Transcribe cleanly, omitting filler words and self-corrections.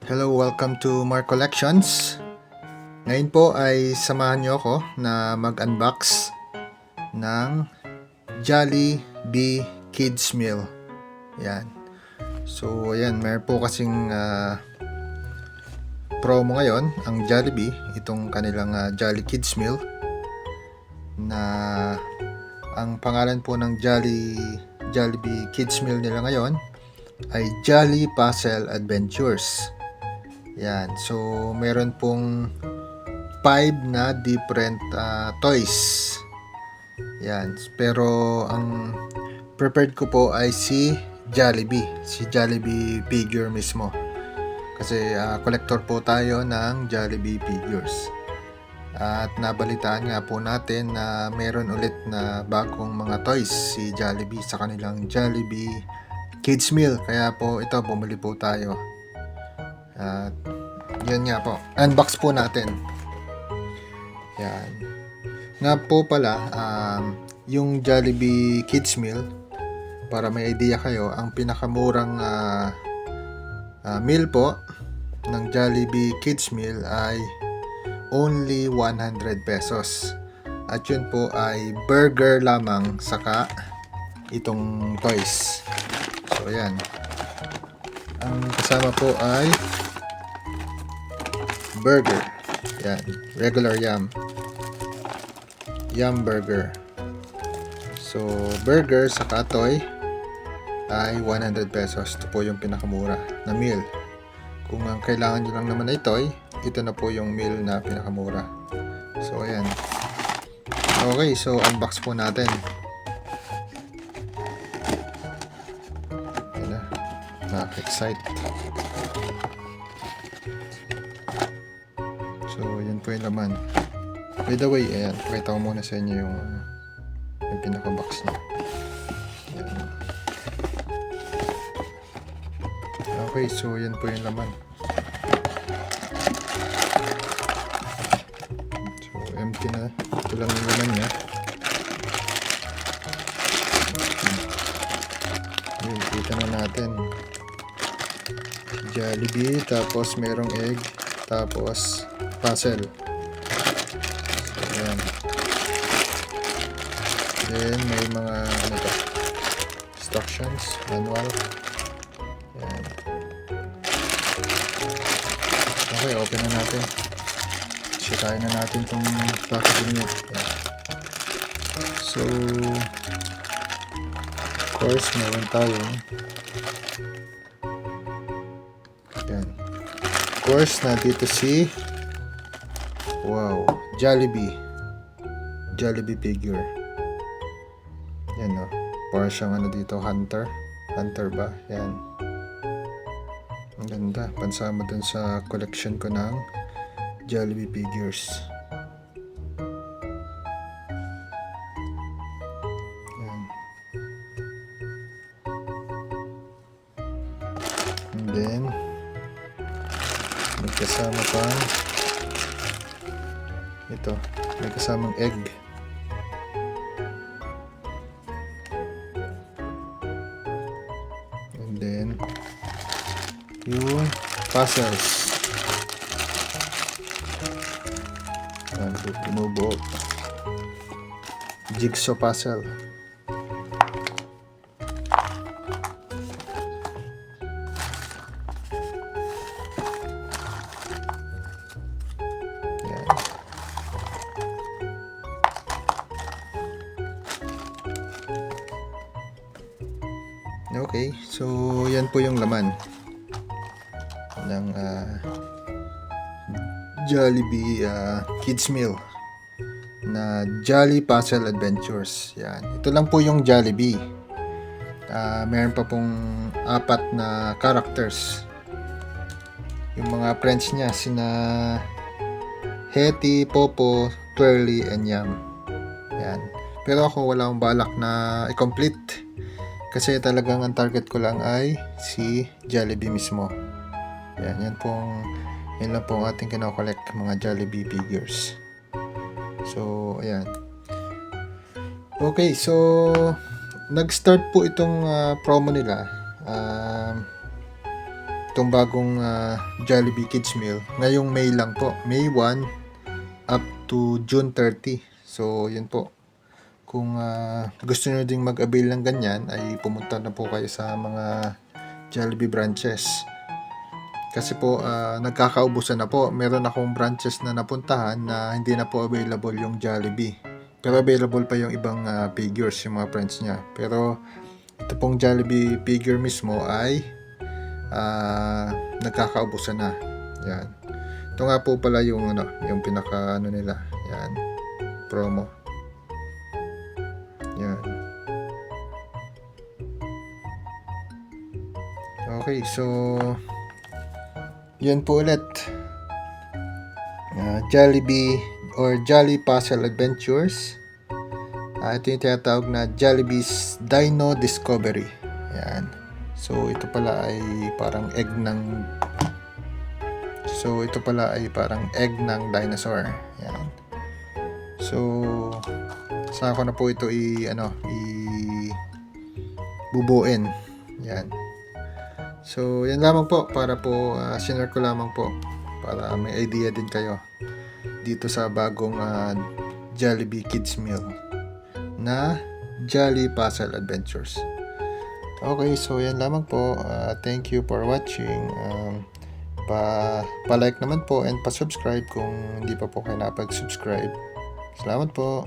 Hello, welcome to Mark Collections. Ngayon po ay samahan niyo ako na mag-unbox ng Jollibee Kids Meal. Yan. So, ayan, meron po kasing promo ngayon ang Jollibee, itong kanilang Jolly Kids Meal na ang pangalan po ng Jollibee Kids Meal nila ngayon ay Jolly Puzzle Adventures. Yan. So, meron pong 5 na different toys. Yan. Pero, ang prepared ko po ay si Jollibee. Si Jollibee figure mismo. Kasi, collector po tayo ng Jollibee figures. At nabalitaan nga po natin na meron ulit na bagong mga toys si Jollibee sa kanilang Jollibee Kids Meal. Kaya po ito, bumili po tayo. At yun nga po, unbox po natin. Yan. Nga po pala, yung Jollibee Kids Meal, para may idea kayo, ang pinakamurang meal po ng Jollibee Kids Meal ay only 100 pesos. At yun po ay burger lamang saka itong toys. So yan. Ang kasama po ay burger. Yan. Regular yum. Yum burger. So, burger saka toy ay 100 pesos. Ito po yung pinakamura na meal. Kung ang kailangan nyo lang naman ay toy, ito na po yung meal na pinakamura. So, ayan. Okay, so unbox po natin. Ayan na. Nakaka-excite. So, yan po yung laman. By the way, ayan, pakita ko muna sa inyo yung pinaka-box niya. Ayan. Okay, so yan po yung laman. So, empty na. Ito lang yung laman niya. Okay, kita na natin. Jollibee, tapos merong egg, tapos puzzle. So, ayan. Then, may mga instructions, manual. Ayan. Okay, open na natin. Sikain na natin itong packaging niya. Ayan. So, of course, meron tayong ayan. Of course, nandito si wow, Jollibee figure. Yan o. Para siyang ano dito, hunter ba? Yan. Ang ganda. Pansama dun sa collection ko ng Jollibee figures. Yan. And then, may kasama pang ito. May kasamang egg. And then, yung puzzles. Yan, binubuo. Jigsaw puzzle. Yan. Okay, so yan po yung laman ng Jollibee Kids Meal na Jolly Puzzle Adventures. Yan. Ito lang po yung Jollibee. Meron pa pong 4 na characters. Yung mga friends niya, sina Hetty, Popo, Twirly, and Yum. Yan. Pero ako wala akong balak na i-complete. Kasi talagang ang target ko lang ay si Jollibee mismo. Yan lang po ang ating kino-collect, mga Jollibee figures. So, ayan. Okay, so nag-start po itong promo nila itong bagong Jollibee Kids Meal. Ngayong May lang po. May 1 up to June 30. So, yun po. Kung gusto nyo ding mag-avail ng ganyan, ay pumunta na po kayo sa mga Jollibee branches. Kasi po, nagkakaubusan na po. Meron akong branches na napuntahan na hindi na po available yung Jollibee. Pero available pa yung ibang figures, yung mga friends niya. Pero ito pong Jollibee figure mismo ay nagkakaubusan na. Yan. Ito nga po pala yung yung pinaka nila. Yan. Promo. Yan. Okay, so yan po ulit. Jollibee or Jolly Puzzle Adventures. Ito yung tinatawag na Jollibee's Dino Discovery. Yan. So ito pala ay parang egg ng egg ng dinosaur. Yan. So saan ko na po ito bubuin. Yan. So yan lamang po para po share ko lamang po para may idea din kayo dito sa bagong Jollibee Kids Meal na Jolly Puzzle Adventures. Okay, so yan lamang po. Thank you for watching. Pa-like naman po and pa-subscribe kung hindi pa po kayo napag-subscribe. Salamat po.